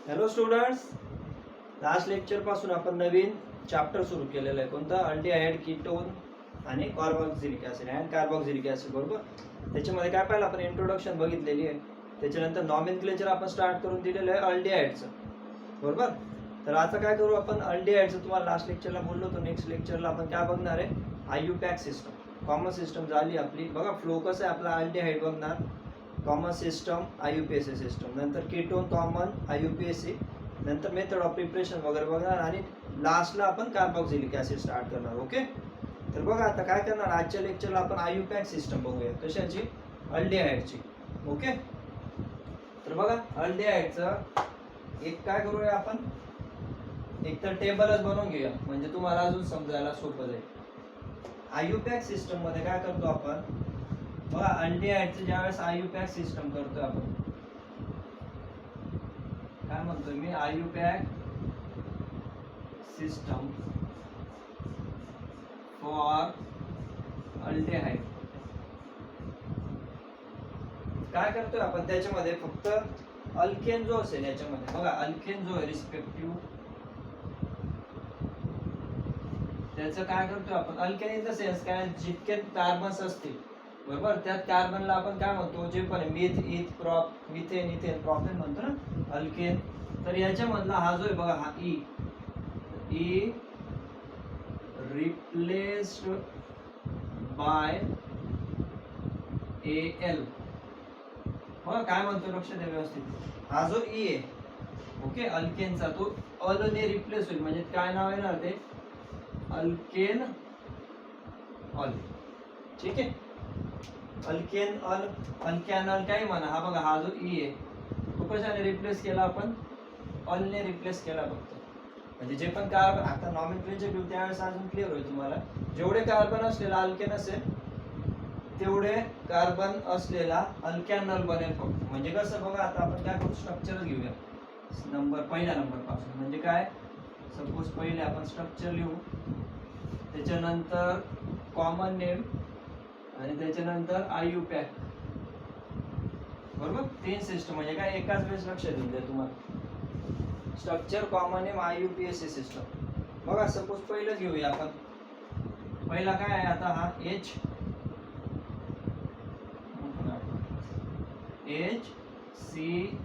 Hello students, last lecture पासून आपण नवीन chapter सुरू केलेला आहे. कोणता? अल्डिहाइड, कीटोन आणि carboxylic acid and carboxylic acid. बरोबर. त्याच्यामध्ये काय पाहिलं आपण? इंट्रोडक्शन बघितलेली आहे. त्याच्यानंतर नॉमेनक्लेचर आपण स्टार्ट करून दिलेलं आहे अल्डिहाइडचं. बरोबर. तर आता काय करू आपण? अल्डिहाइडचं तुम्हाला लास्ट लेक्चरला बोललो होतो. नेक्स्ट लेक्चरला आपण काय बघणार आहे? IUPAC system. कॉमन सिस्टम झाली आपली. बघा फ्लो कसं आहे आपला. अल्डिहाइड बघणार, कॉमन सिस्टम, आययुपीएसी सिस्टम, नंतर कीटोन, कॉमन, आययुपीएसी, नंतर मेथड ऑफ प्रिपरेशन वगैरे बघणार आणि लास्टला आपण कार्बोक्सिलिक ऍसिड स्टार्ट करणार. ओके. तर बघा आता काय करणार, आजच्या लेक्चरला आपण आययुपॅक सिस्टम बघूया. कशाची? अल्डिहाइडची. ओके. तर बघा अल्डिहाइडचं एक काय करूया आपण, एक तर टेबलच बनवून घेऊया म्हणजे तुम्हाला अजून समजायला सोपं जाईल. आययुपॅक सिस्टम मध्ये काय करतो आपण? बघा अल्डिहाइडचं ज्यावेळेस आययुपॅक सिस्टम करतोय आपण, काय म्हणतोय मी? IUPAC system for aldehyde. काय करतोय आपण? त्याच्यामध्ये फक्त अल्केन जो असेल याच्यामध्ये, बघा अल्केन जो आहे रिस्पेक्टिव्ह, त्याचं काय करतोय आपण? अल्केन इन द सेन्स काय, जितके कार्बन्स असतील बरोबर, त्यात कार्बनला आपण काय म्हणतो? जे पण मिथ, इथ, प्रॉप, मिथेन, इथेन, प्रॉपेन म्हणतो ना अल्केन. तर याच्यामधला हा जो आहे बघा, हा ई रिप्लेस्ड बाय एल. बघा काय म्हणतो, लक्ष द्या व्यवस्थित. हा जो ई आहे ओके अल्केनचा, तो अल ने रिप्लेस होईल. म्हणजे काय नाव येणार ते? अल्केन अल. ठीक आहे. अल्केन अल, अल्कॅनल काही म्हणा. हा बघा हा जो ई आहे तो कशाने रिप्लेस केला आपण? अल ने रिप्लेस केला फक्त. म्हणजे जे पण कार्बन, आता नॉमेनक्लेचर घेऊ त्यावेळेस अजून क्लिअर होईल तुम्हाला. जेवढे कार्बन असलेला अल्केन असेल तेवढे कार्बन असलेला अल्कॅनल बनेल फक्त. म्हणजे कसं बघा, आता आपण काय करू? स्ट्रक्चर घेऊया पहिल्या नंबर पासून. म्हणजे काय? सपोज पहिले आपण स्ट्रक्चर लिहू, त्याच्यानंतर कॉमन नेम आणि त्याच्यानंतर आययुपॅक. बरोबर. 3 सिस्टम म्हणजे काय, एकाच वेळेस लक्ष देऊन द्या तुम्हाला. Structure, common name, IUPAC system. बघा सपोज पहिलंच घेऊया आपण. पहिला काय आहे आता? हा एच सी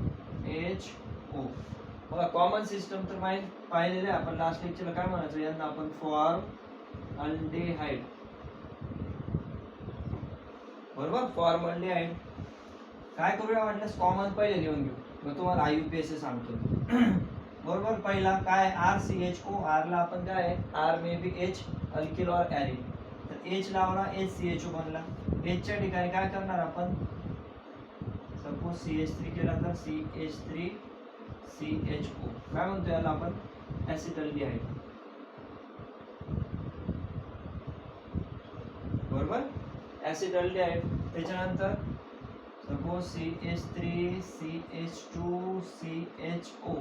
एच ओ. बघा कॉमन सिस्टम तर माहित पाहिलेलं आहे आपण. लास्ट लेक्चरला काय म्हणायचं यांना आपण? फॉर्मल्डिहाइड. बरोबर. फॉर्मल्डिहाइड. काय करूया म्हटलं? कॉमन पहिले लिहून घेऊ, मग तुम्हाला आययुपीएसी सांगतो. बरोबर. पहिला काय? R C H O. R ला आपण काय? R may be H, alkyl or aryl. तर एच लावला, एच सी एच ओ बनला. एचच्या ठिकाणी काय करणार आपण? सपोज CH3 केला तर CH3 CHO. काय म्हणतो याला आपण? ऍसिटल्डिहाइड. बरोबर. ऍसिटल्डिहाइड. त्याच्यानंतर सपोज CH3 CH2 CHO.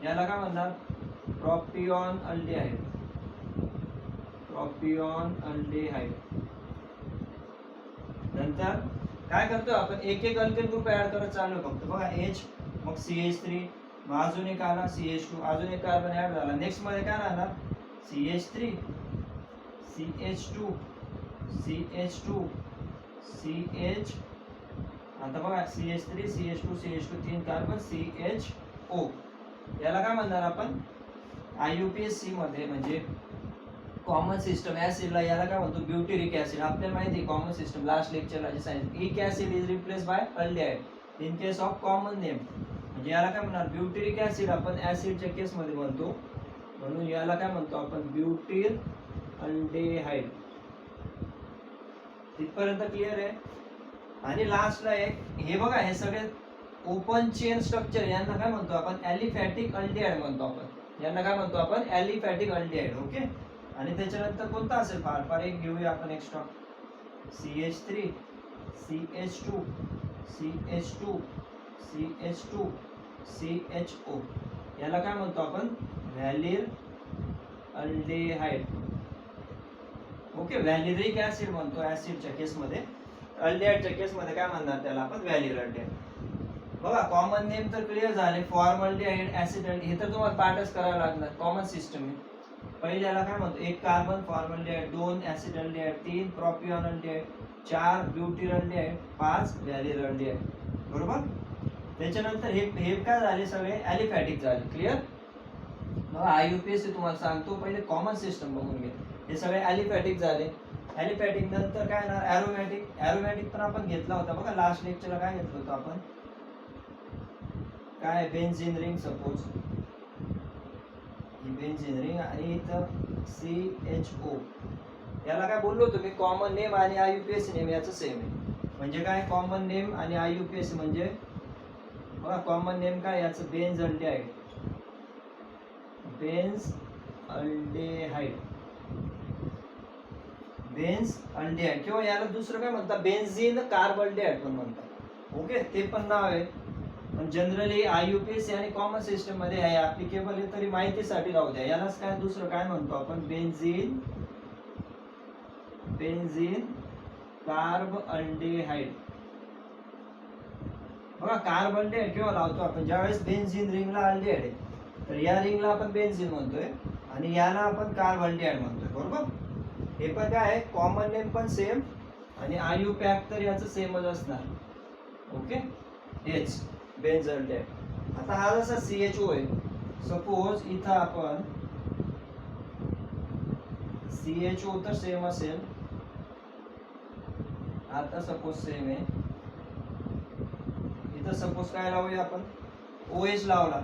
याला काय म्हणणार? प्रोपिऑन अल्डिहाइड. प्रोपिऑन अल्डिहाइड. नंतर काय करतो आपण? एक एक अल्केन ग्रुप ऍड करत चाललो फक्त. बघा एच, मग CH3, मग अजून एक आला CH2, अजून एक कार्बन ऍड झाला. नेक्स्ट मध्ये काय राहणार? CH3 CH2 CH2 CH. आता बघा CH3 CH2 CH2 3 carbon CHO. याला काय म्हणणार आपण? आययुपीएसी मध्ये म्हणजे कॉमन सिस्टम ऍसिडला याला काय म्हणतो? ब्युटेरिक ऍसिड. आपल्याला माहिती आहे कॉमन सिस्टम लास्ट लेक्चरला जे सांगितलं. इक acid is replace bye aldehyde in case of common name. म्हणजे याला काय म्हणणार? ब्युटेरिक ऍसिड आपण ऍसिडच्या केस मध्ये म्हणतो, म्हणून याला काय म्हणतो आपण? ब्युटील अल्डिहाइड. तिथपर्यंत क्लिअर आहे. आणि लास्टला एक हे बघा, हे सगळे ओपन चेन स्ट्रक्चर यांना काय म्हणतो आपण? ॲलिफॅटिक अल्डिहाइड म्हणतो आपण. यांना काय म्हणतो आपण? Aliphatic aldehyde. ओके. आणि त्याच्यानंतर कोणता असेल? फार एक घेऊया आपण extra. CH3 CH2 CH2 CH2 CHO. याला काय म्हणतो आपण? व्हॅलिर अल्डिहाइड. ओके. व्हॅलिरिक ऍसिड म्हणतो ऍसिडच्या केस मध्ये. अल्डिहाइडच्या केस मध्ये काय म्हणणार त्याला आपण? व्हॅलिर अल्डिहाइड. बघा कॉमन नेम तर क्लिअर झाले, फॉर्मल्डिहाइड ऍसिड हे तर तुम्हाला पाठच करावं लागणार, कॉमन सिस्टम आहे. पहिले याला काय म्हणतो, 1 कार्बन फॉर्मल्डिहाइड, 2 ऍसिडल्डिहाइड, 3 प्रोपिऑनल्डिहाइड, 4 ब्युटिरल्डिहाइड, 5 व्हॅलिरल्डिहाइड. बरोबर. त्याच्यानंतर हे काय झाले, सगळे ॲलिफॅटिक झाले. क्लिअर. मग आययुपीएससी तुम्हाला सांगतो, पहिले कॉमन सिस्टम बघून घे. हे सगळे ॲलिफॅटिक झाले. ॲलिफॅटिक नंतर काय येणार, ॲरोमॅटिक. ॲरोमॅटिक पण आपण घेतला होता बघा लास्ट लेक्चरला. काय घेतलं होतं आपण, काय बेन्झीन रिंग. सपोज ही बेन्झीन रिंग आणि इथं CHO. याला काय बोललो होतो मी, कॉमन नेम आणि आययुपीएससी नेम याचं सेम आहे. म्हणजे काय, कॉमन नेम आणि आययुपीएससी म्हणजे बघा कॉमन नेम काय याचं, बेन्झल्डिहाइड. बेन्झल्डिहाइड किंवा याला दुसरं काय म्हणतात, बेन्झीन कार्बल्डिहाइड पण म्हणतात. ओके, ते पण नाव आहे. पण जनरली आययुपीएससी आणि कॉमन सिस्टम मध्ये आहे ऍप्लिकेबल आहे, तरी माहितीसाठी राहू द्या. यालाच काय दुसरं काय म्हणतो आपण, बेन्झीन कार्बल्डिहाइड. बघा कार्बल्डिहाइड केव्हा लावतो आपण, ज्यावेळेस बेन्झीन रिंगला अल्डिहाइड आहे, तर या रिंगला आपण बेन्झीन म्हणतोय आणि याला आपण कार्बल्डिहाइड म्हणतोय. बरोबर. हे पण काय आहे, कॉमन नेम पण सेम आणि आययुपॅक तर याचं सेमच असणार. ओके, हेच बेन्झल्डिहाइड. आता हा जसा CHO आहे, सपोज इथं आपण CHO तर सेम असेल. आता सपोज सेम आहे, इथं सपोज काय लावूया आपण, OH लावला,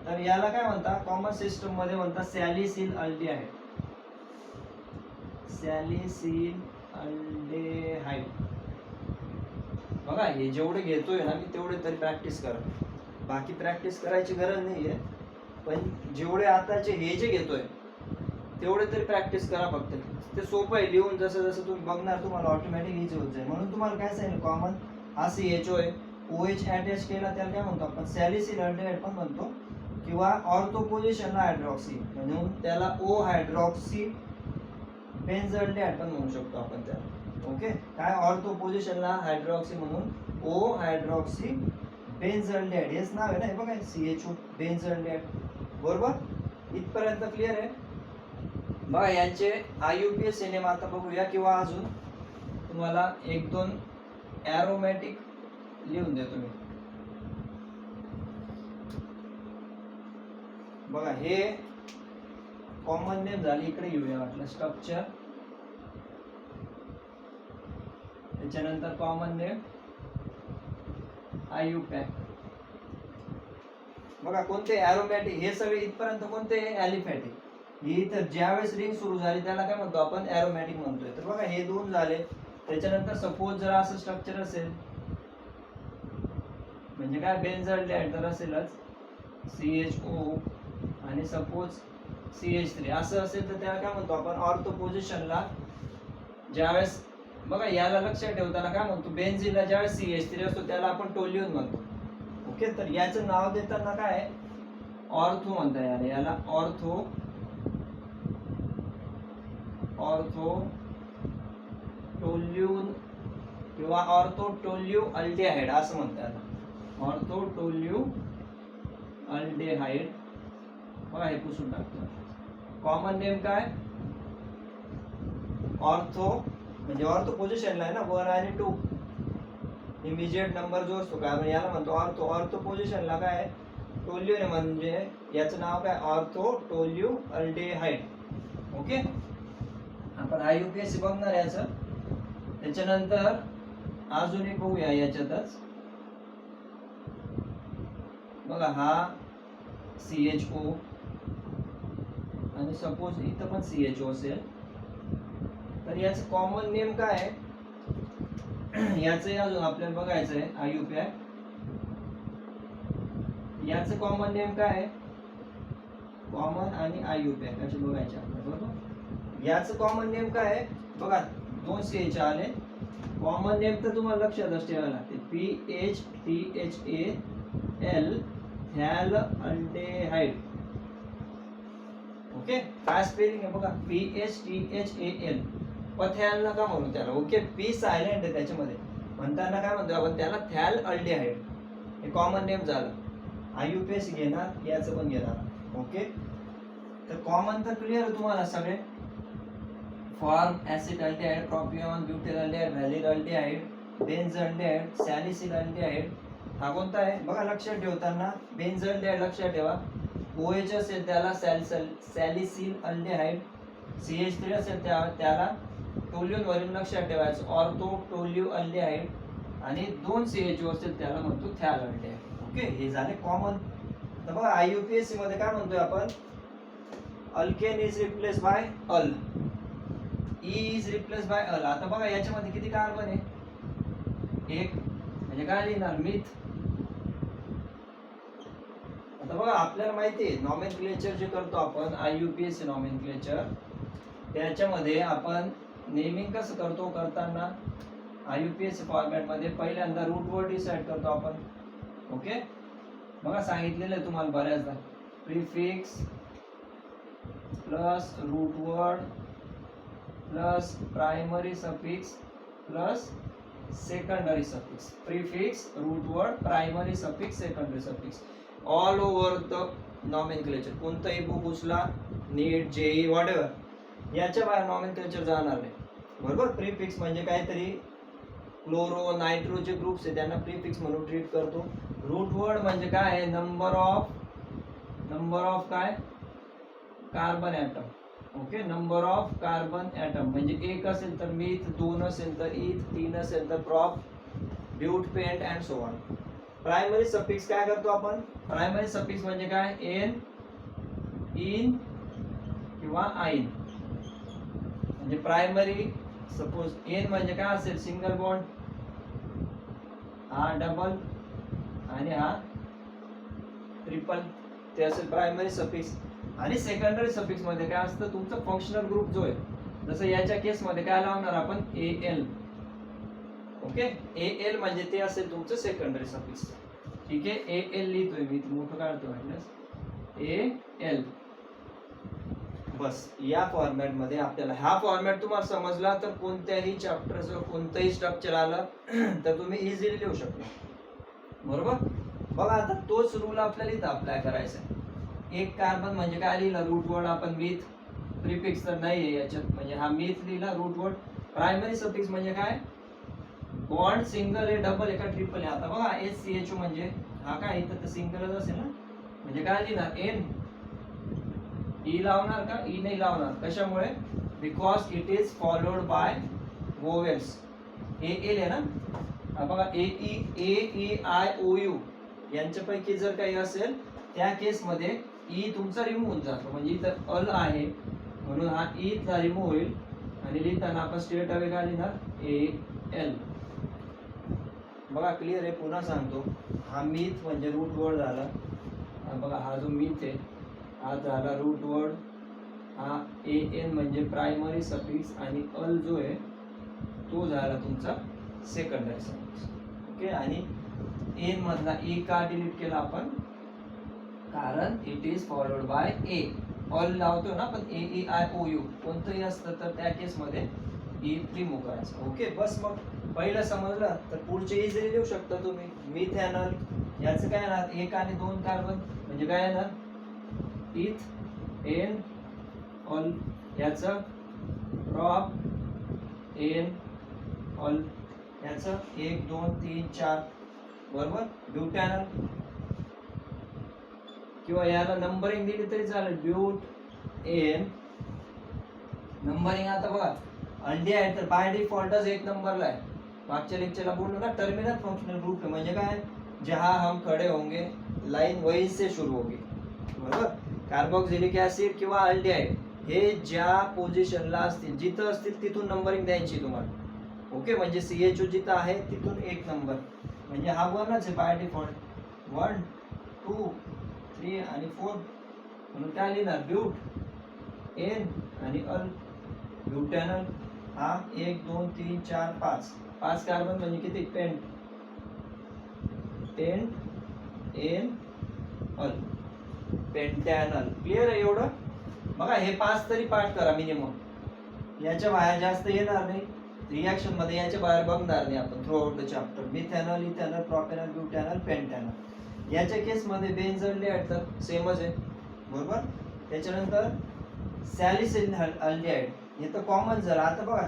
तर याला काय म्हणतात कॉमन सिस्टम मध्ये म्हणतात सॅलिसिल अल्डिहाइड. बघा हे जेवढे घेतोय ना मी, तेवढे तरी प्रॅक्टिस करा. बाकी प्रॅक्टिस करायची गरज नाहीये, पण जेवढे आताचे हे जे घेतोय तेवढे तरी प्रॅक्टिस करा फक्त. ते सोपं आहे लिहून, जसं जसं तुम्ही बघणार तुम्हाला ऑटोमॅटिक इझी होत जाईल. म्हणून तुम्हाला काय सांगितलं, कॉमन हा CHO आहे, OH अटॅच केला त्याला काय म्हणतो आपण, सॅलिसिल अल्डिहाइड पण म्हणतो, किंवा ऑर्थो पोझिशनला हायड्रॉक्सी म्हणून त्याला O हायड्रॉक्सी बेन्झल्डिहाइड पण म्हणू शकतो आपण त्याला. ओके, काय ऑर्थो पोझिशनला हायड्रॉक्सी म्हणून O हायड्रॉक्सी बेन्झल्डिहाइड हेच नाव आहे ना. हे बघा CHO बेन्झल्डिहाइड. बरोबर. इथपर्यंत क्लिअर आहे. बघा यांचे आययुपीएससी नेम आता बघूया, किंवा अजून तुम्हाला 1-2 ॲरोमॅटिक लिहून देतो मी. बघा हे कॉमन नेम झाले, इकडे घेऊया वाटलं स्ट्रक्चर, त्याच्यानंतर कॉमन नेम आययुपॅक. बघा कोणते ॲरोमॅटिक, हे सगळे इथपर्यंत कोणते ॲलिफॅटिक. ही तर ज्यावेळेस रिंग सुरू झाली त्याला काय म्हणतो आपण, ॲरोमॅटिक म्हणतोय. तर बघा हे 2 झाले. त्याच्यानंतर सपोज जर असं स्ट्रक्चर असेल, म्हणजे काय बेन्झल्डिहाइड तर असेलच CHO आणि सपोज CH3 असं असेल, तर त्याला काय म्हणतो आपण, ऑर्थो पोझिशनला ज्यावेळेस, बघा याला लक्षात ठेवताना काय म्हणतो, बेन्झीनला ज्यावेळेस CH3 असतो त्याला आपण टोल्यून म्हणतो. ओके, तर याचं नाव देताना काय ऑर्थो म्हणता याला, याला ऑर्थो टोल्यून किंवा ऑर्थो टोल्यू अल्डिहाइड असं म्हणतात. Ortho tolualdehyde. बघा हे पुसून टाकतो. कॉमन नेम काय, ऑर्थो म्हणजे ऑर्थो पोझिशनला आहे ना, 1 आणि 2 इमिजिएट नंबर जो असतो काय म्हणजे याला म्हणतो ऑर्थो. ऑर्थो पोझिशनला काय टोल्यू आहे, म्हणजे याचं नाव काय, ऑर्थो टोल्यू अल्डिहाइड. ओके, आपण आययुपीएससी बघणार याचं. त्याच्यानंतर अजून एक बघूया याच्यातच. बघा हा CHO आणि सपोज इथं पण CHO असेल, तर याचं कॉमन नेम काय आहे, याचं अजून आपल्याला बघायचं आहे. आययुपॅक याचं कॉमन नेम काय आहे, कॉमन आणि आययुपॅक असे बघायचे आपल्याला. बरोबर. याचं कॉमन नेम काय आहे, बघा 2 CH आले. कॉमन नेम तर तुम्हाला लक्षातच ठेवायला लागते, PHTHAL थॅलअल्डिहाइड. ओके, काय स्पेलिंग आहे बघा, PHTHAL. पथॅल नका म्हणू त्याला. ओके, P सायलेंट आहे त्याच्यामध्ये, म्हणताना काय म्हणतो आपण त्याला थॅल अल्डिहाइड, हे कॉमन नेम झालं. IUPAC घेणार, याचं पण घेणार. ओके, तर कॉमन तर क्लिअर आहे तुम्हाला सगळे. Form acid aldehyde, propion, butyl aldehyde, valid aldehyde, benzaldehyde, salicylaldehyde. हा कोणता आहे बघा लक्षात ठेवताना. बेन्झ अल्डिहाइड लक्षात ठेवा. OH असेल त्याला सॅलिसिल अल्डिहाइड, CH3 असेल त्याला टोल्यून वरील लक्षात ठेवायचं ऑर्थो टोल्यू अल्डिहाइड, आणि 2 CHO असेल त्याला म्हणतो थॅल अल्डिहाइड. ओके, हे झाले कॉमन. तर बघा IUPAC मध्ये काय म्हणतोय आपण, alkane is replace by al, E is replace by al. आता बघा याच्यामध्ये किती कार्बन आहे, 1, म्हणजे काय लिहिणार मिथ. आता बघा आपल्याला माहिती आहे नॉमेनक्लेचर जे करतो आपण IUPAC नॉमेनक्लेचर, त्याच्यामध्ये आपण नेमिंग कसं करतो, करताना IUPAC फॉर्मॅट मध्ये पहिल्यांदा रूट वर्ड डिसाइड करतो आपण. ओके, बघा सांगितलेलं आहे तुम्हाला बऱ्याचदा, prefix plus root word plus primary suffix plus secondary suffix. Prefix, root word, primary suffix, secondary suffix all over the nomenclature. कोणताही बुक उचला, नीट, JEE, व्हॉटएव्हर, याच्या बाहेर नॉमेनक्लेचर जाणार नाही. बरोबर. प्रीफिक्स म्हणजे काहीतरी क्लोरो नायट्रोचे ग्रुप्स आहे त्यांना प्रीफिक्स म्हणून ट्रीट करतो. रूट वर्ड म्हणजे काय आहे, नंबर ऑफ काय, carbon atom. Okay, number of carbon atom म्हणजे 1 असेल तर मिथ, 2 असेल तर ईथ, 3 असेल तर prop, but, pent and so on. Primary suffix काय करतो आपण, प्रायमरी सफिक्स म्हणजे काय, एन, इन किंवा आइन. म्हणजे प्रायमरी सपोज एन म्हणजे काय असेल, सिंगल बॉन्ड, हा डबल आणि हा ट्रिपल, ते असेल प्रायमरी सफिक्स. आणि सेकंडरी सफिक्स मध्ये काय असतं, तुमचं फंक्शनल ग्रुप जो आहे, जसं याच्या केस मध्ये काय लावणार आपण, AL. ओके, AL म्हणजे ते असेल तुमचं सेकंडरी सफिक्स. ठीक आहे, AL लिहितोय मी, मोठं काढतो म्हटलं AL. बस या फॉर्मॅट मध्ये आपल्याला, हा फॉर्मॅट तुम्हाला समजला तर कोणत्याही चॅप्टरचं कोणतंही स्ट्रक्चर आलं तर तुम्ही इझिली लिहू शकता. बरोबर. बघा आता तोच रूल आपल्याला इथं अप्लाय करायचा आहे. 1 कार्बन म्हणजे काय लिहिलं, रूट वर्ड आपण मिथ, प्रीफिक्स तर नाही आहे याच्यात, म्हणजे हा मिथ लिहिला, रूट वर्ड. प्रायमरी सफिक्स म्हणजे काय, बॉन्ड सिंगल आहे, डबल आहे का ट्रिपल आहे. आता बघा SCHO म्हणजे हा काय, इथं तर सिंगलच असेल ना, म्हणजे काय लिहिणार, एन. ई लावणार का, ई नाही लावणार, कशामुळे, because it is followed by vowels. AL आहे ना, बघा AEIOU यांच्यापैकी जर काही असेल त्या केस मध्ये ई तुमचा रिमूव्ह होऊन जातो. म्हणजे इथं अल आहे म्हणून हा ई चा रिमूव्ह होईल आणि लिहिताना आपण स्ट्रेट अवे काय लिहिणार, AL. बघा क्लिअर आहे, पुन्हा सांगतो. हा मिथ म्हणजे रूट वर्ड झाला. बघा हा जो मिथ आहे हा झाला रूट वर्ड, हा AN म्हणजे प्रायमरी सफिक्स आणि अल जो आहे तो झाला तुमचा सेकंडरी सफिक्स. ओके, आणि एन मधला ए का डिलीट केला आपण, कारण it is followed by A. All लावतो ना पण AEIOU कोणतंही असतं तर त्या केस मध्ये ई रिमूव्ह करायचं. ओके, बस मग पहिलं समजलं तर पुढचे इझिली लिहू शकता तुम्ही. मिथेनॉल याचं काय येणार, 1 आणि 2 कार्बन म्हणजे काय येणार, इथ एन ऑल. याचं प्रॉप एन ऑल, याचं 1 2 3 4. बरोबर. ब्युटॅनॉल किंवा याला नंबरिंग दिली तरी चालेल, ब्यूट एन नंबरिंग. आता बघा अल्डिहाइड तर बाय डिफॉल्टच 1 नंबरला आहे. मागच्या लेक्चरला बोललो ना, टर्मिनल फंक्शनल ग्रुप म्हणजे काय, जहां हम खड़े होंगे लाइन वहीं से शुरू होगी. बरोबर. कार्बोक्सिलिक ऍसिड किंवा अल्डिहाइड हे ज्या पोझिशनला असतील, जिथं असतील तिथून नंबरिंग द्यायची तुम्हाला. ओके, म्हणजे CHO जिथं आहे तिथून 1 नंबर, म्हणजे हा 1च आहे बाय डिफॉल्ट. 1 2 3 आणि 4 म्हणून काय लिहिणार, ब्यूट एन आणि अल. ब्युटॅनॉल हा 1 2 3 4 5 कार्बन म्हणजे किती, पेंट एन अल, पेंटॅनॉल. क्लिअर आहे एवढं. बघा हे 5 तरी पाठ करा मिनिमम, याच्या बाहेर जास्त येणार नाही. रिॲक्शन मध्ये याच्या बाहेर बघणार नाही आपण throughout the chapter. Methanol, ethanol, propanol, butanol, pentanol याच्या केस मध्ये बेन्झोल्डिहाइड तर सेमच आहे बरोबर. त्याच्यानंतर सॅलिसिल्डिहाइड हे तर कॉमन झालं. आता बघा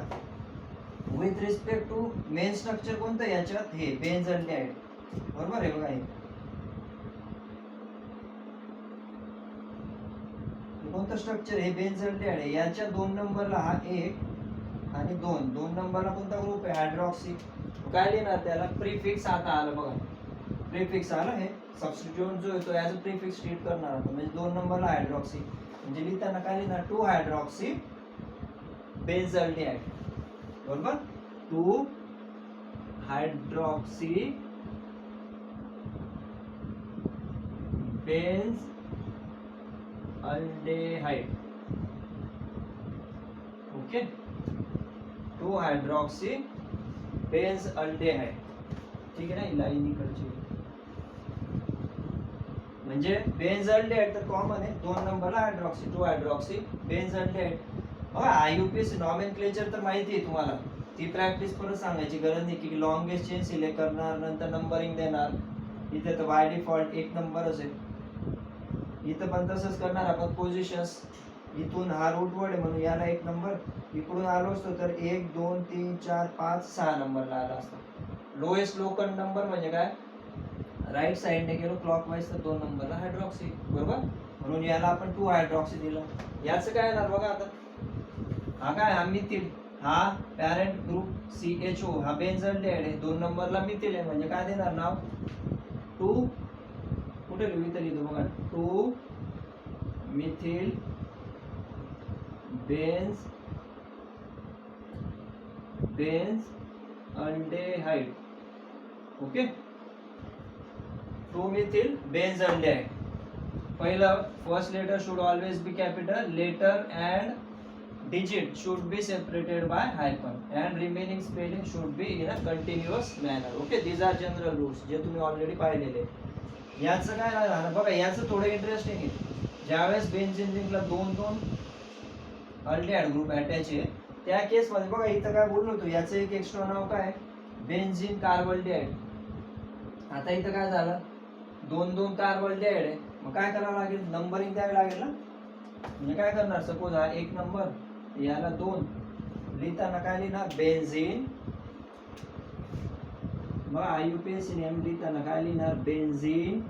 with respect to main structure कोणतं याच्यात, हे बेन्झोल्डिहाइड बरोबर आहे. बघा हे कोणतं स्ट्रक्चर, हे बेन्झोल्डिहाइड आहे. याच्या 2 नंबरला हा 1 आणि 2 नंबरला कोणता ग्रुप आहे, हायड्रॉक्सी. काय लिहिणार त्याला, प्रीफिक्स आता आलं बघा, प्रीफिक्स आलं. हे सबस्टिट्यूट जो आहे तो ॲज अ प्रीफिक्स ट्रीट करणार आपण, म्हणजे 2 नंबरला हायड्रॉक्सी, म्हणजे लिहिताना काय लिहिणार 2 हायड्रॉक्सी बेन्झोल्डिहाइड बरोबर. 2 hydroxy benzaldehyde. Okay, 2 hydroxy benzaldehyde. ठीक आहे ना, लाईन इकडची म्हणजे बेन्झोल्डिहाइड तर कॉमन आहे. 2 नंबरला हायड्रॉक्सी, 2 हायड्रॉक्सी बेन्झोल्डिहाइड. बघा आययुपीएसी नॉमेनक्लेचर तर माहिती आहे तुम्हाला, ती प्रॅक्टिस परत सांगायची गरज नाही की लॉंगेस्ट चेन सिलेक्ट करणार नंतर नंबरिंग देणार. इथे तर बाय डिफॉल्ट 1 नंबरच आहे. इथं पण तसंच करणार आपण, पोझिशन्स इथून हा रूट वर्ड आहे म्हणून याला 1 नंबर, इकडून आलो असतो तर 1 2 3 4 5 6 नंबरला आला असता. लोएस्ट लोकल नंबर म्हणजे काय, राईट साइडने गेलो क्लॉकवाईज तर 2 नंबरला हायड्रॉक्सी बरोबर, म्हणून याला आपण 2 हायड्रॉक्सी दिलं. याचं काय येणार बघा आता, हा काय, हा मिथिल, हा पॅरेंट ग्रुप CHO, हा बेन्झोल्डिहाइड आहे. 2 नंबरला मिथिल आहे म्हणजे काय देणार नाव 2, कुठे लिहू इथं लिहितो बघा, 2 methyl benzaldehyde. Okay, 2 methyl benzaldehyde. पहिलं first letter should always be capital, letter and digit should be separated by hyphen and remaining spelling should be in a continuous manner. Okay, these are general rules जे तुम्ही already पाहिलेले. याचं काय राहणार बघा, याचं थोडं इंटरेस्टिंग आहे. ज्यावेळेस बेन्झीन रिंगला 2 अल्डिहाइड ग्रुप अटॅच आहे त्या केस मध्ये बघा इथं काय बोललो होतो, याचं एक एक्स्ट्रा नाव काय, बेन्झीन कार्बल्डिहाइड. आता इथं काय झालं, 2 कार्बल्डिहाइड आहे, मग काय करावं लागेल, नंबरिंग द्यावी लागेल ना. म्हणजे काय करणार, सपोज हा 1 नंबर, याला 2, लिहिताना काय लिहिणार बेन्झीन. मग आययुपीएसी नेम लिहिताना काय लिहिणार बेन्झीन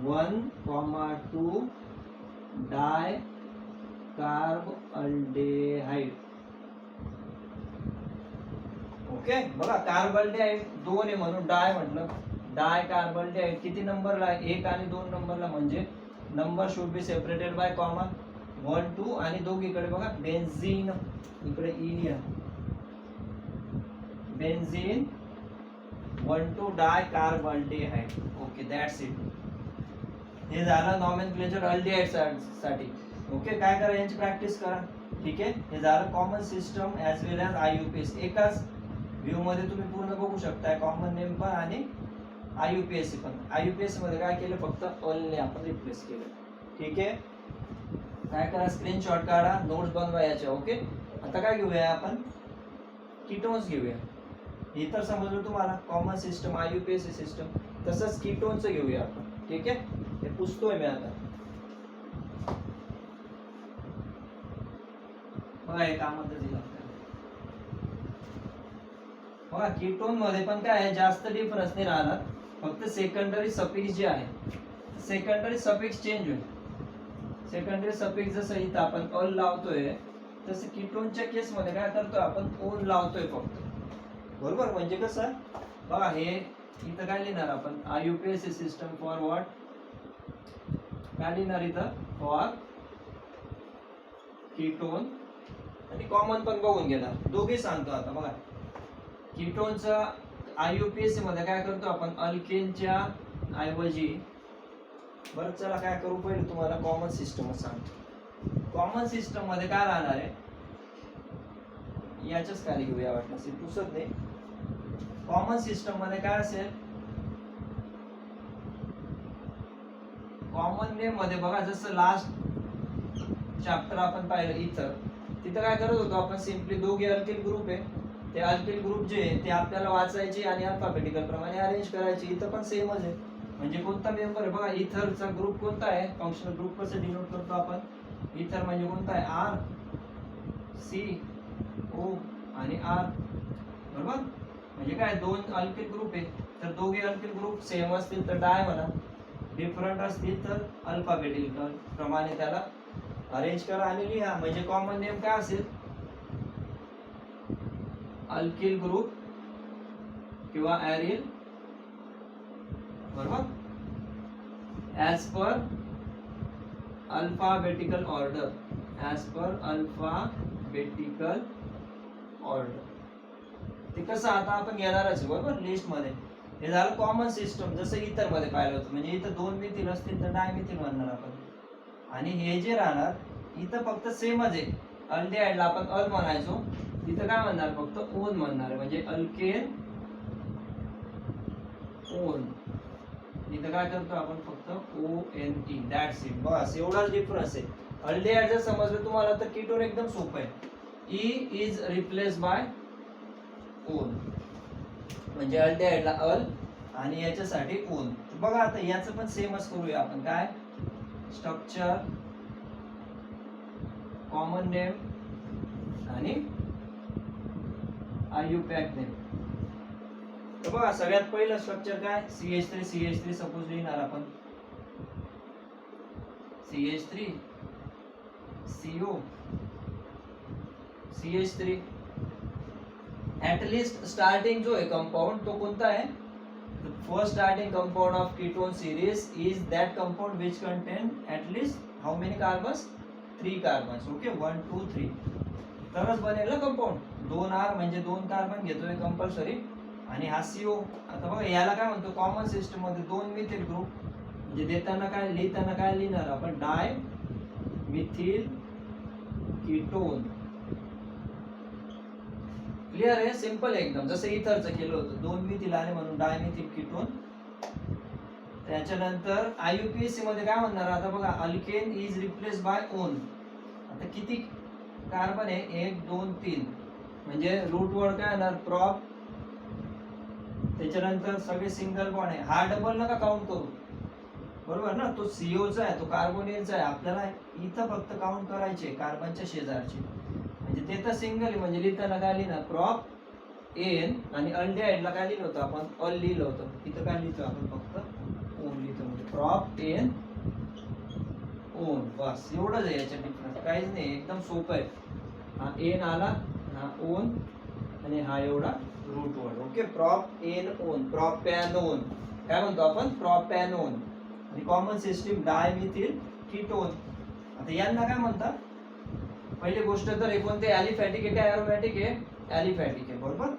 1,2 डाय कार्बल्डिहाइड. ओके, बघा कार्बल्डिहाइड 2 आहे म्हणून डाय म्हटलं, डाय कार्बल्डिहाइड किती नंबरला आहे, 1 आणि 2 नंबरला, म्हणजे number should be separated by comma 1 2 आणि दोघीकडे बघा बेन्झीन, इकडे ई लिहा, benzene 1,2 di carbaldehyde. Okay, that's it. हे झालं नॉमेनक्लेचर अल्डिहाइड साठी. ओके, काय करा यांची प्रॅक्टिस करा. ठीक आहे, हे झालं कॉमन सिस्टम ॲज वेल ॲज आययुपीएस. एकाच व्ह्यू मध्ये तुम्ही पूर्ण बघू शकताय, कॉमन नेम पण आणि आययुपीएससी पण. आययुपीएससी मध्ये काय केलं, फक्त ऑलने आपण रिप्लेस केलं. ठीक आहे, काय करा स्क्रीनशॉट काढा, नोट्स बनवा याच्या. ओके, आता काय घेऊया आपण, कीटोन्स घेऊया. इतर समजलं तुम्हाला कॉमन सिस्टम आययुपीएससी सिस्टम, तसंच कीटोनचं घेऊया आपण. ठीक आहे, हे पुसतोय मी आता. बघा हे कामातच येईल. बघा कीटोन मध्ये पण काय आहे, जास्त डिफरन्स नाही राहणार, फक्त सेकंडरी सफिक्स जे आहे, सेकंडरी सफिक्स चेंज होईल. सेकंडरी सफिक्स जसं इथं आपण अल लावतोय तसं कीटोनच्या केस मध्ये काय करतोय आपण ओन लावतोय फक्त बरोबर. म्हणजे कसं बघा, हे इथं काय लिहिणार आपण, आययुपीएससी सिस्टम फॉर व्हॉट, काय लिहिणार इथं फॉर कीटोन, आणि कॉमन पण बघून घेणार, दोघे सांगतो. आता बघा कीटोनचा आययुपीएससी मध्ये काय करतो आपण, अल्केनच्या ऐवजी, बरं चला काय करू, पहिले तुम्हाला कॉमन सिस्टम सांगतो. कॉमन सिस्टम मध्ये काय राहणार आहे, याच्याच खाली घेऊया वाटलं, पुसत नाही. कॉमन सिस्टम मध्ये काय असेल, कॉमन नेम मध्ये बघा जसं लास्ट चॅप्टर आपण पाहिलं इथं, तिथं काय करत होतो आपण, सिम्पली दोघे अल्किल ग्रुप आहे, ते अल्किल ग्रुप जे आहे ते आपल्याला वाचायचे आणि अल्फाबेटिकल प्रमाणे अरेंज करायचे. इथं पण सेमच आहे. म्हणजे कोणता मेंबर आहे बघा, इथरचा ग्रुप कोणता आहे, फंक्शनल ग्रुप कसं डिनोट करतो आपण, इथर म्हणजे कोणता आहे, आर सी ओ आणि आर, बरोबर. म्हणजे काय, दोन अल्किल ग्रुप आहे, तर दोघे अल्किल ग्रुप सेम असतील तर डाय म्हणा, डिफरंट असतील तर अल्फाबेटिकल प्रमाणे त्याला अरेंज करा आणि लिहा. म्हणजे कॉमन नेम काय असेल, अल्किल ग्रुप किंवा ॲरिल, बरोबर, as per alphabetical order, as per alphabetical order. ते कसं आता आपण घेणारच आहे, बरोबर, लिस्ट मध्ये. हे झालं कॉमन सिस्टम, जसं इतर मध्ये पाहिलं होतं. म्हणजे इथं दोन मिथिल असतील तर डायमिथिल म्हणणार आपण. आणि हे जे राहणार इथं फक्त सेमच आहे, अल्डिहाइडला आपण अल म्हणायचो, इथं काय म्हणणार, फक्त ओन म्हणणार आहे. म्हणजे अल्केन ओन, इथं काय करतो आपण, फक्त O N E, that's it, बस एवढाच डिफरन्स आहे. अल्डिहाइड जर समजलं तुम्हाला तर कीटोन एकदम सोपं आहे. E is replace by on, म्हणजे अल्डिहाइडला अल आणि याच्यासाठी ओन. बघा आता याचं पण सेमच करूया आपण. काय, स्ट्रक्चर, कॉमन नेम आणि IUPAC नेम. तर बघा सगळ्यात पहिलं स्ट्रक्चर काय, CH3 सपोज लिहिणार आपण, CH3 CO CH3. At least starting जो है कंपाउंड तो कोणता है, first starting compound of ketone series is that compound which contain at least how many carbons, 3 carbons. Okay, 1 2 3, तरच बनेल ना कंपाउंड. 2R म्हणजे 2 कार्बन घेतोय कंपल्सरी. आणि हा CO, आता बघा याला काय म्हणतो, कॉमन सिस्टम मध्ये 2 मिथिल ग्रुप, म्हणजे देताना काय लिहिताना काय लिहिणार आपण, डाय मिथिल कीटोन. क्लियर आहे, सिंपल एकदम, जसं इथरचं केलं होतं, 2 मिथिल आले म्हणून डायमिथिल कीटोन. त्याच्यानंतर IUPAC मध्ये काय म्हणणार, आता बघा alkane is replace by on. आता किती कार्बन आहे, 1 2 3, म्हणजे रूट वर्ड काय येणार, प्रॉप. त्याच्यानंतर सगळे सिंगल बॉन्ड आहे, हा डबल नका काउंट करू, बरोबर ना, तो COचा आहे, तो कार्बोनिलचा आहे. आपल्याला इथं फक्त काउंट करायचे कार्बनच्या शेजारचे, म्हणजे ते तर सिंगल आहे. म्हणजे लिहिताना काय लिहिणार, प्रॉप एन, आणि अल्डिहाइडला काय लिहिलं होतं आपण, अल लिहिलं होतं. इथं काय लिहितो आपण, फक्त ओन लिहितो. म्हणजे प्रॉप एन ओन, बस एवढंच आहे, याच्या डिफरन्स काहीच नाही, एकदम सोपं आहे. हा एन आला, हा ओन, आणि हा एवढा root word. Okay, prop N one, propanone काय म्हणतो आपण, प्रॉपॅनोन. आणि कॉमन सिस्टीम डायमिथिल कीटोन. आता यांना काय म्हणतात, पहिली गोष्ट तर हे कोणते, ॲलिफॅटिक आहे काय ॲरोमॅटिक आहे, ॲलिफॅटिक आहे, बरोबर,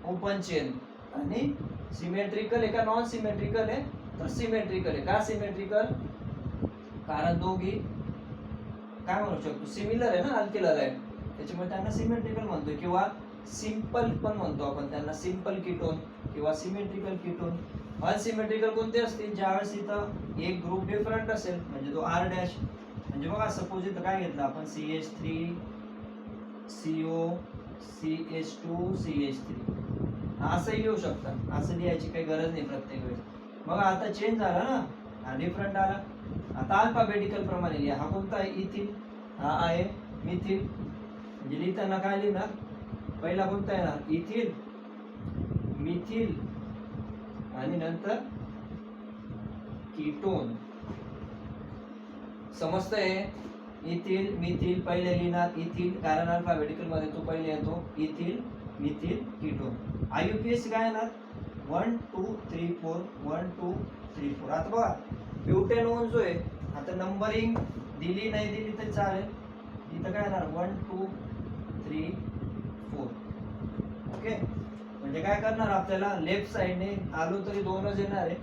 ओपन चेन. आणि सिमेट्रिकल आहे का नॉन सिमेट्रिकल आहे, तर सिमेट्रिकल आहे. का सिमेट्रिकल, कारण दोघी काय म्हणू शकतो, सिमिलर आहे ना अल्किल हॅलाइड, त्याच्यामुळे त्यांना सिमेट्रिकल म्हणतो. किंवा सिंपल पण म्हणतो आपण त्यांना, सिंपल कीटोन किंवा सिमेट्रिकल कीटोन. अनसिमेट्रिकल कोणते असतील, ज्यावेळेस इथं एक ग्रुप डिफरंट असेल, म्हणजे तो R डॅश. म्हणजे बघा सपोज इथं काय घेतलं आपण, CH3 CO CH2 CH3, असंही लिहू शकता, असं लिहायची काही गरज नाही प्रत्येक वेळेस. बघा आता चेंज झाला ना, हा डिफरंट आला. आता अल्फाबेटिकल प्रमाणे लिहा, हा कोणता आहे, इथिल, हा आहे मिथिल. म्हणजे लिहिताना काय लिहिणार, पहिला कोणता येणार, इथिल, मिथिल, आणि नंतर कीटोन. समजतंय, इथिल मिथिल पहिले लिहिणार, इथिल कारण अल्फाबेटिकल मध्ये तो पहिले येतो, इथिल मिथिल कीटोन. IUPAC काय येणार, 1 2 3 4, 1 2 3 4. आता बघा ब्युटेनोन जो आहे, आता नंबरिंग दिली नाही दिली तरी चालेल, इथं काय येणार, 1 2 3 4. ओके, म्हणजे काय करणार, आपल्याला लेफ्ट साइडने आलो तरी 2च येणार आहे,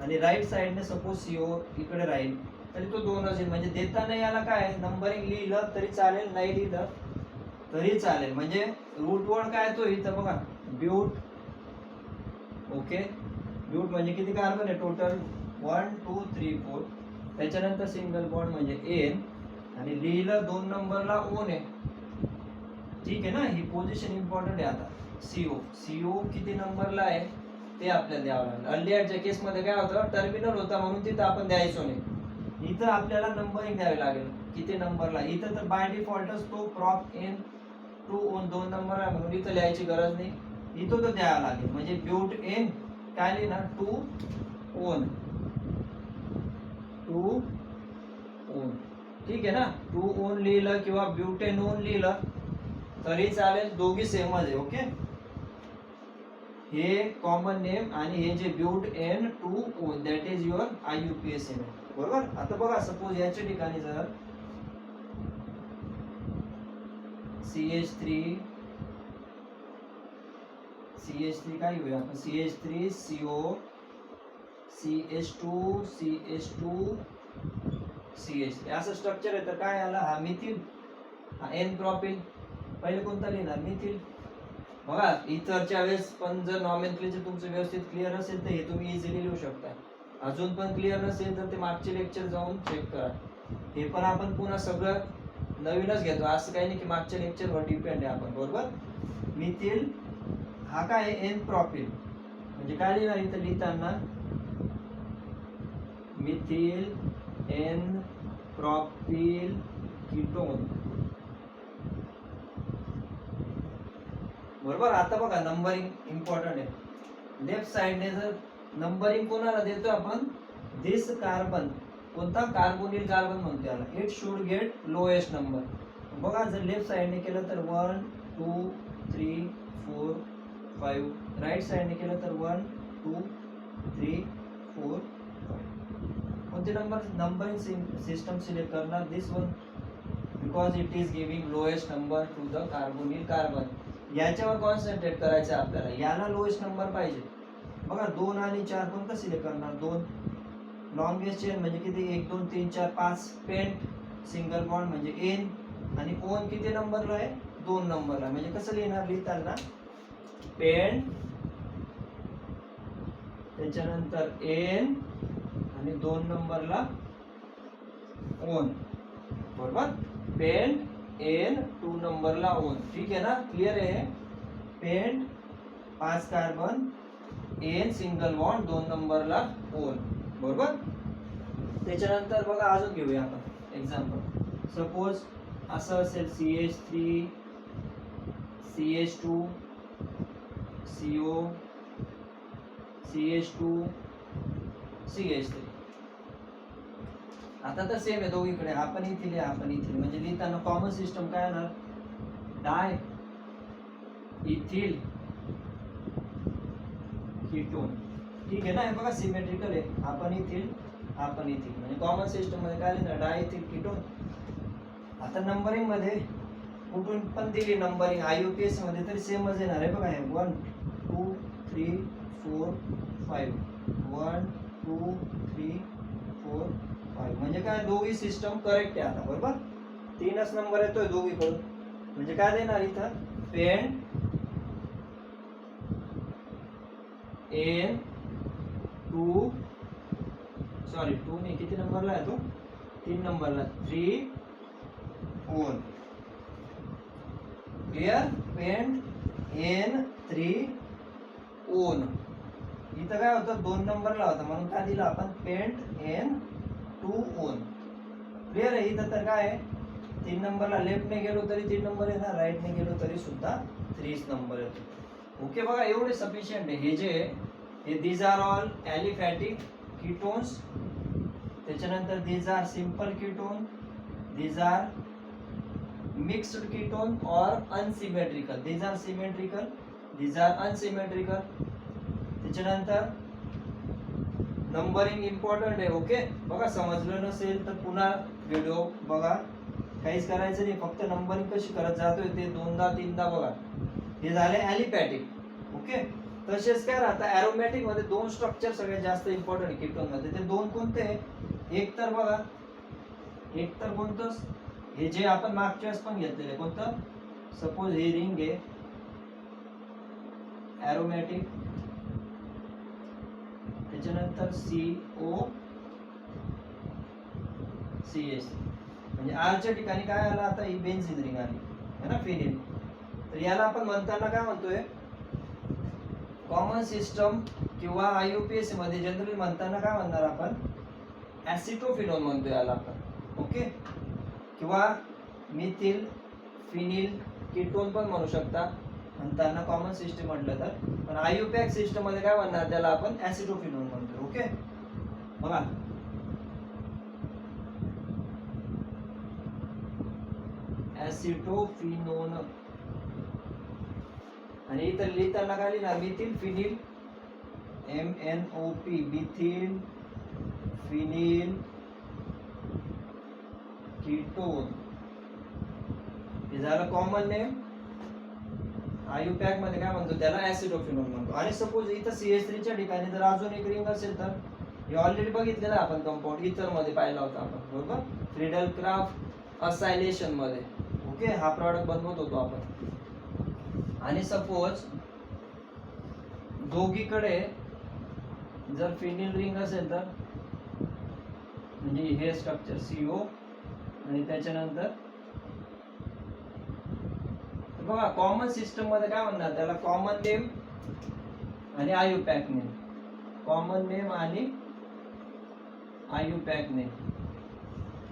आणि राईट साइडने सपोज CO इकडे राहील तरी तो 2च येईल. म्हणजे देताना याला काय नंबरिंग लिहिलं तरी चालेल, नाही लिहिलं तरी चालेल. म्हणजे रूट वर्ड काय तो इथं बघा, ब्यूट. ओके, ब्यूट म्हणजे किती कार्बन आहे टोटल, 1 2 3 4. त्याच्यानंतर सिंगल बॉन्ड म्हणजे एन, आणि लिहिलं 2 नंबरला ओन आहे, ठीक आहे ना, ही पोझिशन इम्पॉर्टंट आहे. आता सीओ किती नंबरला आहे ते आपल्याला द्यावं लागेल. अल्डिहाइडच्या केसमध्ये काय होतं, टर्मिनल होता म्हणून तिथं आपण द्यायचो नाही. इथं आपल्याला नंबरिंग द्यावी लागेल किती नंबरला. इथं तर बाय डिफॉल्टच तो prop an two one 2 number आहे म्हणून इथं लिहायची गरज नाही. इथं तो द्यावा लागेल. म्हणजे ब्यूट एन काय लिहिणार, टू ओन ठीक आहे ना. टू ओन लिहिलं किंवा ब्यूटेन ओन लिहिलं तरी चालेल, दोघी सेमच आहे. ओके, हे कॉमन नेम आणि हे जे but an two one that is your IUPAC name. बरोबर. आता बघा, सपोज याच्या ठिकाणी जर CH3 काय घेऊया आपण, CH3 CO CH2 CH3 असं स्ट्रक्चर आहे. तर काय आला, हा मिथिल, हा एन प्रॉपिल. पहिले कोणता लिहिणार, मिथिल. बघा, इतरच्या वेळेस पण जर नॉमेनक्लेचर तुमचं व्यवस्थित क्लिअर असेल तर हे तुम्ही इझिली लिहू शकता. अजून पण क्लिअर नसेल तर ते मागचे लेक्चर जाऊन चेक करा. हे पण आपण पुन्हा सगळं नवीनच घेतो, असं काही नाही की मागच्या लेक्चरवर डिपेंड आहे आपण. बरोबर. मिथिल हा काय आहे, एन प्रॉपिल. म्हणजे काय लिहिणार इथं लिहिताना, मिथिल एन प्रॉपिल कीटोन. बरोबर. आता बघा, नंबरिंग इम्पॉर्टंट आहे. लेफ्ट साइडने जर नंबरिंग कोणाला देतो आपण, दिस कार्बन, कोणता, कार्बोनिल कार्बन म्हणतो त्याला, it should get lowest number. बघा, जर लेफ्ट साइडने केलं तर 1 2 3 4 5, राईट साइडने केलं तर 1 2 3 4 5. कोणते नंबरिंग सिस्टम सिलेक्ट करणार, this one, because it is giving lowest number to the carbonyl carbon. याच्यावर कॉन्सन्ट्रेट करायचं आपल्याला, याला लोएस्ट नंबर पाहिजे. बघा, 2 आणि 4 कोणता सिलेक्ट करणार, 2. लॉंगेस्ट चेन म्हणजे किती, 1 2 3 4 5. पेंट सिंगल बॉन्ड म्हणजे एन. आणि ओन किती नंबरला आहे, 2 नंबरला. म्हणजे कसं लिहिणार, लिहिताना पेंट त्याच्यानंतर एन आणि 2 नंबरला ओन. बरोबर. पेंट एन 2 नंबरला ओन. ठीक आहे ना, क्लिअर आहे. Pent 5 carbon, ane single bond 2 नंबरला ओन. बरोबर. त्याच्यानंतर बघा, अजून घेऊया आपण एक्झाम्पल. सपोज असं असेल, CH3 CH2 CO CH2 CH3. आता तर सेम आहे दोघीकडे, आपण इथे लिहा, आपण इथे. म्हणजे लिहिताना कॉमन सिस्टम काय येणार, डाय इथिल कीटोन. ठीक आहे ना. हे बघा, सिमेट्रिकल आहे. आपण इथिल म्हणजे कॉमन सिस्टम मध्ये काय लिहिणार, डाय इथिल कीटोन. आता नंबरिंग मध्ये कुठून पण दिली नंबरिंग IUPAC मध्ये तरी सेमच येणार आहे. बघा, हे 1 2 3 4 5, 1 2 3 4 5. म्हणजे काय, दोघी सिस्टम करेक्ट आहे. आता बरोबर, 3च नंबर येतोय दोघीकडून. म्हणजे काय देणार इथं, पेंट एन 2 नाही, किती नंबरला आहे तो, 3 नंबरला, 3 one. Clear. Pent an 3 one. इथं काय होतं, 2 नंबरला होता म्हणून काय दिलं आपण, पेंट एन 2 ओन. क्लिअर आहे. इथं तर काय आहे, 3 नंबरला लेफ्टने गेलो तरी 3 नंबर येणार, राईटने गेलो तरी सुद्धा 3 नंबर येतो. ओके. बघा, एवढे सफिशियंट आहे. हे जे these are all aliphatic ketones. त्याच्यानंतर these are simple ketone, these are mixed ketone और unsymmetrical. These are symmetrical, these are unsymmetrical. त्याच्यानंतर नंबरिंग इम्पॉर्टंट आहे. ओके. बघा, समजलं नसेल तर पुन्हा व्हिडिओ बघा, काहीच करायचं नाही, फक्त नंबरिंग कशी करत जातोय ते 2दा 3दा बघा. हे झाले ॲलिफॅटिक. ओके. तसेच काय राहतं, ॲरोमॅटिक मध्ये 2 स्ट्रक्चर सगळ्यात जास्त इम्पॉर्टंट आहे कीटोन मध्ये. ते 2 कोणते, एक तर बघा, एक तर कोणतं, हे जे आपण मागच्या वेळेस पण घेतलेले, कोणतं, सपोज हे रिंग आहे ॲरोमॅटिक. त्याच्यानंतर COCH म्हणजे आरच्या ठिकाणी काय आलं, आता ही बेन्झीन रिंग आली है ना, फिनिल. तर याला आपण म्हणताना काय म्हणतोय, कॉमन सिस्टम किंवा IUPAC मध्ये जनरली म्हणताना काय म्हणणार आपण, ऍसिटोफिनोन म्हणतो याला आपण. ओके, किंवा मिथिल फिनिल कीटोन पण म्हणू शकता म्हणताना कॉमन सिस्टम म्हटलं तर. पण IUPAC सिस्टम मध्ये काय म्हणणार त्याला आपण, ऍसिटोफिनोन म्हणतो. ओके, बघा ऍसिटोफिनोन. आणि इथं लिहिताना काय लिहिणार, methyl phenyl MNOP, methyl phenyl ketone. हे झालं कॉमन नेम. IUPAC मध्ये काय म्हणतो त्याला, ऍसिटोफिनोन म्हणतो. आणि सपोज इथं CH3 च्या ठिकाणी जर अजून एक रिंग असेल तर, हे ऑलरेडी बघितलेलं आपण कंपाऊंड इथर मध्ये पाहिला होता आपण, बरोबर, फ्रीडल क्राफ्ट असायलेशन मध्ये. ओके, हा प्रॉडक्ट बनवत होतो आपण. आणि सपोज दोघीकडे जर फिनिल रिंग असेल तर, म्हणजे हे स्ट्रक्चर CO आणि त्याच्यानंतर बघा कॉमन सिस्टम मध्ये काय म्हणणार त्याला, कॉमन नेम आणि IUPAC नेम. कॉमन नेम आणि IUPAC नेम.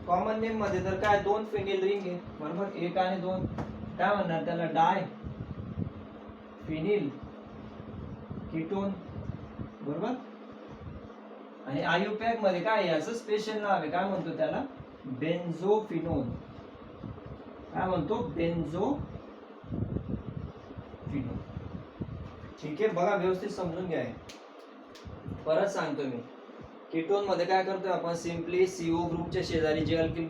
कॉमन नेम मध्ये तर काय, दोन फिनिल रिंग आहे, बरोबर, एक आणि दोन, काय म्हणणार त्याला, डाय फिनिल कीटोन, बरोबर. आणि IUPAC मध्ये काय, याचं स्पेशल नाव आहे, काय म्हणतो त्याला, बेन्झोफिनोन. काय म्हणतो, बेन्झोफिनोन. ठीक आहे, बघा व्यवस्थित समजून घ्या. परत सांगतो मी, कीटोन मध्ये काय करतोय आपण, सिम्पली CO ग्रुपच्या शेजारी जे अल्किल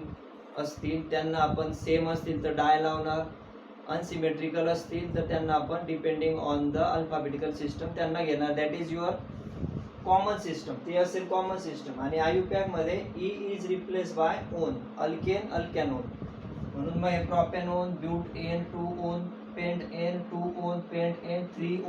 असतील त्यांना आपण सेम असतील तर डाय लावणार, अनसिमेट्रिकल असतील तर त्यांना आपण depending on the alphabetical system त्यांना घेणार. That is your common system, ते असेल कॉमन सिस्टम. आणि IUPAC मध्ये E is replace by one, alkane alkanone. म्हणून मग हे propanone, butane 2 one, pent N 2 one, pent N 3 on.